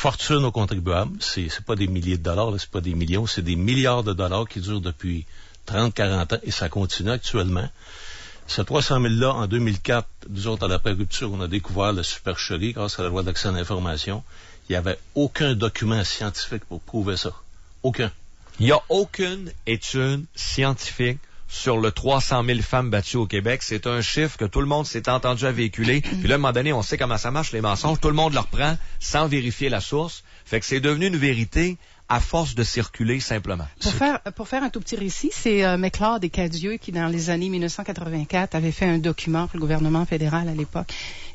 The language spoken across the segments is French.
fortune aux contribuables. C'est pas des milliers de dollars, là, c'est pas des millions, c'est des milliards de dollars qui durent depuis 30, 40 ans et ça continue actuellement. Ce 300 000-là, en 2004, nous autres, à l'après-rupture, on a découvert le supercherie grâce à la loi d'accès à l'information. Il n'y avait aucun document scientifique pour prouver ça. Aucun. Il n'y a aucune étude scientifique sur le 300 000 femmes battues au Québec. C'est un chiffre que tout le monde s'est entendu à véhiculer. Puis là, à un moment donné, on sait comment ça marche, les mensonges. Tout le monde le reprend sans vérifier la source. Fait que c'est devenu une vérité à force de circuler simplement. Pour faire un tout petit récit, c'est McLeod et Cadieux qui, dans les années 1984, avaient fait un document pour le gouvernement fédéral à l'époque.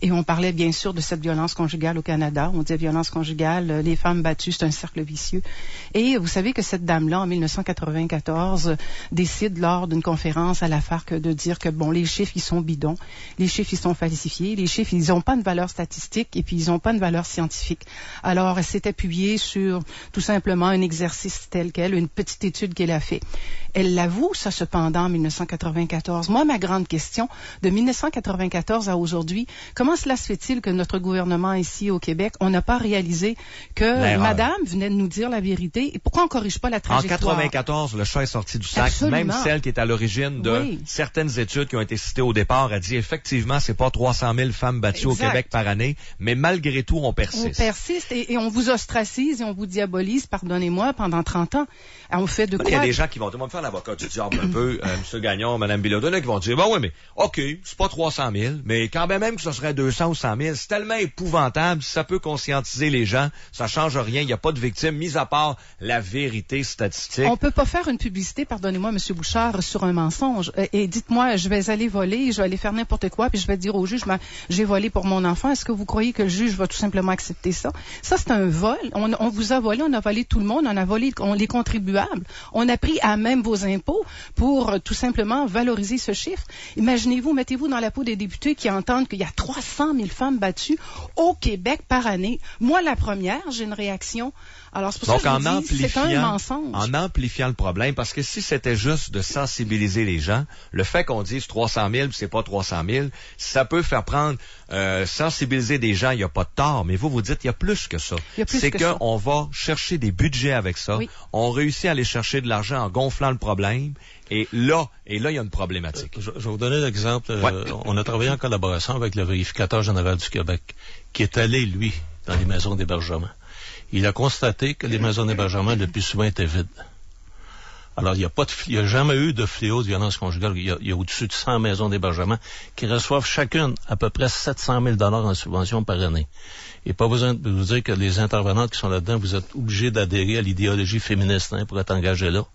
Et on parlait bien sûr de cette violence conjugale au Canada. On disait violence conjugale, les femmes battues, c'est un cercle vicieux. Et vous savez que cette dame-là, en 1994, décide lors d'une conférence à la FARC de dire que, bon, les chiffres, ils sont bidons, les chiffres, ils sont falsifiés, les chiffres, ils n'ont pas de valeur statistique et puis ils n'ont pas de valeur scientifique. Alors, elle s'est appuyée sur, tout simplement, un exercice tel quel, une petite étude qu'elle a fait. Elle l'avoue, ça, cependant, en 1994. Moi, ma grande question, de 1994 à aujourd'hui, comment cela se fait-il que notre gouvernement ici au Québec, on n'a pas réalisé que madame venait de nous dire la vérité? Et pourquoi on ne corrige pas la trajectoire? En 1994, le chat est sorti du sac. Absolument. Même celle qui est à l'origine de certaines études qui ont été citées au départ a dit effectivement, c'est pas 300 000 femmes battues au Québec par année, mais malgré tout, on persiste. On persiste et on vous ostracise et on vous diabolise, pardonnez-moi, pendant 30 ans. On fait de quoi? Il y a des gens qui vont me faire l'avocat du diable un peu, M. Gagnon, Mme Bilodeau, qui vont dire, oui, mais OK, c'est pas 300 000, mais quand même que ce serait 200 ou 100 000, c'est tellement épouvantable, si ça peut conscientiser les gens, ça change rien, il n'y a pas de victimes, mis à part la vérité statistique. On peut pas faire une publicité, pardonnez-moi, M. Bouchard, sur un mensonge. Et dites-moi, je vais aller voler, je vais aller faire n'importe quoi, puis je vais dire au juge, j'ai volé pour mon enfant. Est-ce que vous croyez que le juge va tout simplement accepter ça? Ça, c'est un vol. On vous a volé, on a volé tout le monde, on a volé les contribuables. On a pris à même vos impôts pour tout simplement valoriser ce chiffre. Imaginez-vous, mettez-vous dans la peau des députés qui entendent qu'il y a 300 000 femmes battues au Québec par année. Moi, la première, j'ai une réaction. Alors, c'est pour ça que je vous dis, c'est un mensonge. En amplifiant le problème, parce que si c'était juste de sensibiliser les gens, le fait qu'on dise 300 000, c'est pas 300 000, ça peut faire prendre, sensibiliser des gens, il n'y a pas de tort, mais vous dites, il y a plus que ça. C'est qu'on va chercher des budgets avec ça, on réussit à aller chercher de l'argent en gonflant le problème, et là, il y a une problématique. Je vais vous donner l'exemple. On a travaillé en collaboration avec le vérificateur général du Québec, qui est allé, lui, dans les maisons d'hébergement. Il a constaté que les maisons d'hébergement, le plus souvent, étaient vides. Alors, il n'y a jamais eu de fléau de violence conjugale. Il y a au-dessus de 100 maisons d'hébergement qui reçoivent chacune à peu près 700 000 $ en subvention par année. Et pas besoin de vous dire que les intervenantes qui sont là-dedans, vous êtes obligés d'adhérer à l'idéologie féministe pour être engagés là.